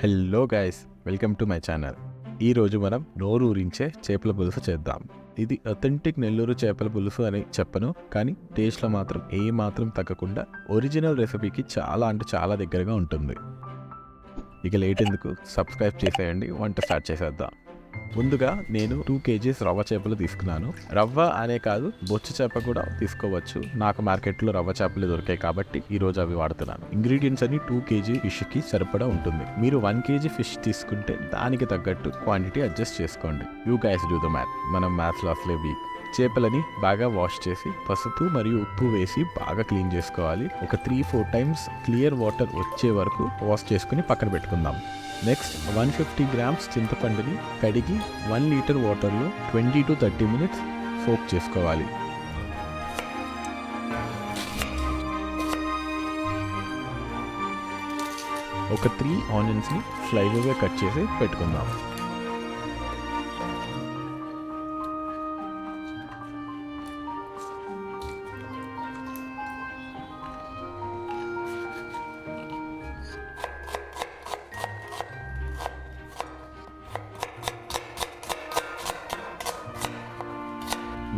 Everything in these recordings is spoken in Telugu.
Hello guys, welcome to my channel. ఈరోజు మనం నోరూరించే చేపల పులుసు చేద్దాం. ఇది అథెంటిక్ నెల్లూరు చేపల పులుసు అని చెప్పను, కానీ టేస్ట్లో మాత్రం ఏమాత్రం తగ్గకుండా ఒరిజినల్ రెసిపీకి చాలా దగ్గరగా ఉంటుంది. ఇక లేట్ ఎందుకు, సబ్స్క్రైబ్ చేసేయండి. వంట స్టార్ట్ చేసేద్దాం. ముందుగా నేను 2 kgs రవ్వ చేపలు తీసుకున్నాను. రవ్వ అనే కాదు, బొచ్చు చేప కూడా తీసుకోవచ్చు. నాకు మార్కెట్లో రవ్వ చేపలు దొరికాయి కాబట్టి ఈరోజు అవి వాడుతున్నాను. ఇంగ్రీడియంట్స్ అన్ని 2 kg ఫిష్కి సరిపడా ఉంటుంది. మీరు 1 kg ఫిష్ తీసుకుంటే దానికి తగ్గట్టు క్వాంటిటీ అడ్జస్ట్ చేసుకోండి. You guys do the math. మనం మ్యాథ్స్లో అసలే వీక్. చేపలని బాగా వాష్ చేసి పసుపు మరియు ఉప్పు వేసి బాగా క్లీన్ చేసుకోవాలి. ఒక 3-4 టైమ్స్ క్లియర్ వాటర్ వచ్చే వరకు వాష్ చేసుకుని పక్కన పెట్టుకుందాం. నెక్స్ట్ 150 grams చింతపండుని కడిగి 1 లీటర్ వాటర్లో 20 to 30 minutes సోక్ చేసుకోవాలి. ఒక 3 ఆనియన్స్ని స్లైస్గా కట్ చేసి పెట్టుకుందాం.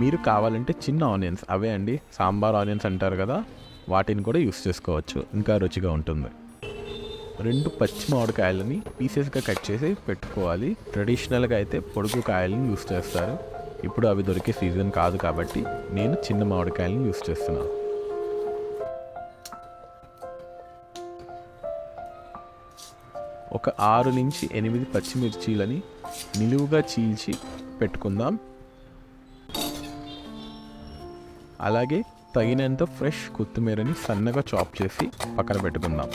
మీరు కావాలంటే చిన్న ఆనియన్స్, అవే అండి సాంబార్ ఆనియన్స్ అంటారు కదా, వాటిని కూడా యూస్ చేసుకోవచ్చు, ఇంకా రుచిగా ఉంటుంది. 2 పచ్చి మామిడికాయలని పీసెస్గా కట్ చేసి పెట్టుకోవాలి. ట్రెడిషనల్గా అయితే పొడుగు కాయలని యూస్ చేస్తారు. ఇప్పుడు అవి దొరికే సీజన్ కాదు కాబట్టి నేను చిన్న మామిడికాయలని యూస్ చేస్తున్నాను. ఒక 6 నుంచి 8 పచ్చిమిర్చీలని నిలువుగా చీల్చి పెట్టుకుందాం. అలాగే తగినంత ఫ్రెష్ కొత్తిమీరని సన్నగా చాప్ చేసి పక్కన పెట్టుకుందాం.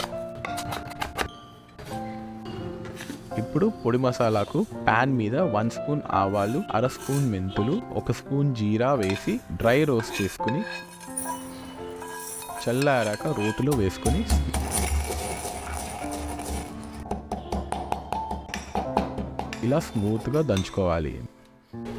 ఇప్పుడు పొడి మసాలాకు ప్యాన్ మీద 1 స్పూన్ ఆవాలు, 1/2 స్పూన్ మెంతులు, 1 స్పూన్ జీరా వేసి డ్రై రోస్ట్ చేసుకుని చల్లారాక రోటిలో వేసుకొని ఇలా స్మూత్గా దంచుకోవాలి.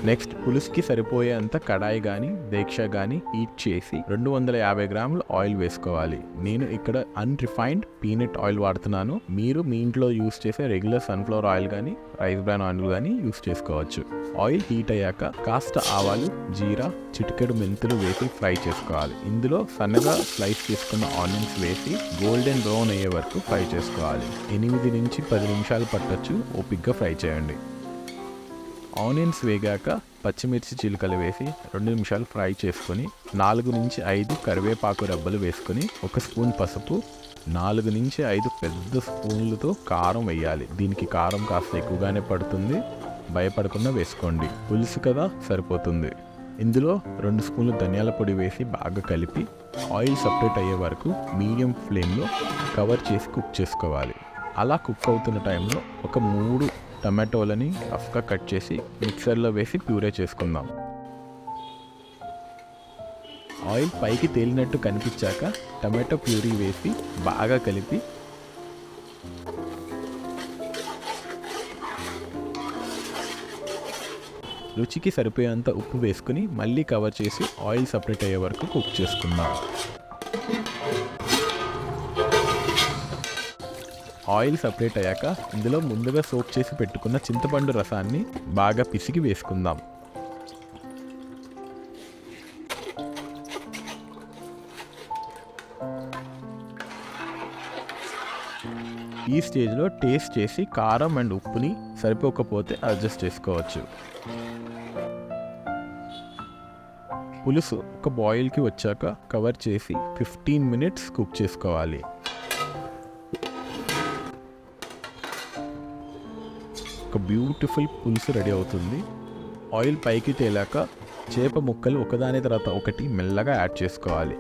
నెక్స్ట్ పులుసుకి సరిపోయేంత కడాయి కానీ దీక్ష కానీ హీట్ చేసి 250 గ్రాముల ఆయిల్ వేసుకోవాలి. నేను ఇక్కడ అన్రిఫైన్డ్ పీనట్ ఆయిల్ వాడుతున్నాను. మీరు మీ ఇంట్లో యూస్ చేసే రెగ్యులర్ సన్ఫ్లవర్ ఆయిల్ కానీ రైస్ బ్రాన్ ఆయిల్ కానీ యూస్ చేసుకోవచ్చు. ఆయిల్ హీట్ అయ్యాక కాస్త ఆవాలు, జీరా, చిటికెడు మెంతులు వేసి ఫ్రై చేసుకోవాలి. ఇందులో సన్నగా స్లైస్ చేసుకున్న ఆనియన్స్ వేసి గోల్డెన్ బ్రౌన్ అయ్యే వరకు ఫ్రై చేసుకోవాలి. 8 నుంచి 10 నిమిషాలు పట్టొచ్చు. ఓపిక్గా ఫ్రై చేయండి. ఆనియన్స్ వేగాక పచ్చిమిర్చి చిలుకలు వేసి 2 నిమిషాలు ఫ్రై చేసుకొని 4 నుంచి 5 కరివేపాకు రెబ్బలు వేసుకొని 1 స్పూన్ పసుపు, 4 నుంచి 5 పెద్ద స్పూన్లతో కారం వేయాలి. దీనికి కారం కాస్త ఎక్కువగానే పడుతుంది, భయపడకుండా వేసుకోండి. పులుసు కదా, సరిపోతుంది. ఇందులో 2 స్పూన్లు ధనియాల పొడి వేసి బాగా కలిపి ఆయిల్ సపరేట్ అయ్యే వరకు మీడియం ఫ్లేమ్లో కవర్ చేసి కుక్ చేసుకోవాలి. అలా కుక్ అవుతున్న టైంలో ఒక 3 టమాటోలని రఫ్గా కట్ చేసి మిక్సర్లో వేసి ప్యూరే చేసుకుందాం. ఆయిల్ పైకి తేలినట్టు కనిపించాక టమాటో ప్యూరీ వేసి బాగా కలిపి రుచికి సరిపోయేంత ఉప్పు వేసుకుని మళ్ళీ కవర్ చేసి ఆయిల్ సపరేట్ అయ్యే వరకు కుక్ చేసుకుందాం. ఆయిల్ సపరేట్ అయ్యాక ఇందులో ముందుగా సోక్ చేసి పెట్టుకున్న చింతపండు రసాన్ని బాగా పిసికి వేసుకుందాం. ఈ స్టేజ్లో టేస్ట్ చేసి కారం అండ్ ఉప్పుని సరిపోకపోతే అడ్జస్ట్ చేసుకోవచ్చు. పులుసు ఒక బాయిల్కి వచ్చాక కవర్ చేసి 15 minutes కుక్ చేసుకోవాలి. ఒక బ్యూటిఫుల్ పులుసు రెడీ అవుతుంది. ఆయిల్ పైకి తేలాక చేప ముక్కలు ఒకదాని తర్వాత ఒకటి మెల్లగా యాడ్ చేసుకోవాలి.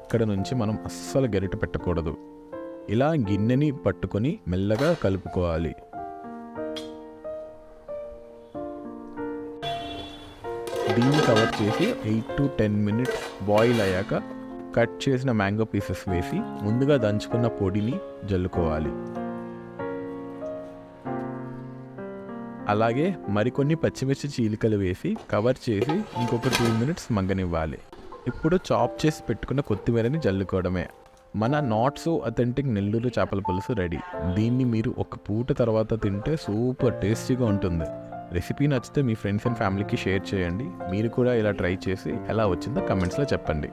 ఇక్కడ నుంచి మనం అస్సలు గరిట పెట్టకూడదు. ఇలా గిన్నెని పట్టుకొని మెల్లగా కలుపుకోవాలి. దీన్ని కవర్ చేసి 8 to 10 minutes బాయిల్ అయ్యాక కట్ చేసిన మ్యాంగో పీసెస్ వేసి ముందుగా దంచుకున్న పొడిని జల్లుకోవాలి. అలాగే మరికొన్ని పచ్చిమిర్చి చీలికలు వేసి కవర్ చేసి ఇంకొక 2 minutes మగ్గనివ్వాలి. ఇప్పుడు చాప్ చేసి పెట్టుకున్న కొత్తిమీరని జల్లుకోవడమే. మన నాట్ సో అథెంటిక్ నెల్లూరు చేపల పులుసు రెడీ. దీన్ని మీరు ఒక పూట తర్వాత తింటే సూపర్ టేస్టీగా ఉంటుంది. రెసిపీ నచ్చితే మీ ఫ్రెండ్స్ అండ్ ఫ్యామిలీకి షేర్ చేయండి. మీరు కూడా ఇలా ట్రై చేసి ఎలా వచ్చిందో కమెంట్స్లో చెప్పండి.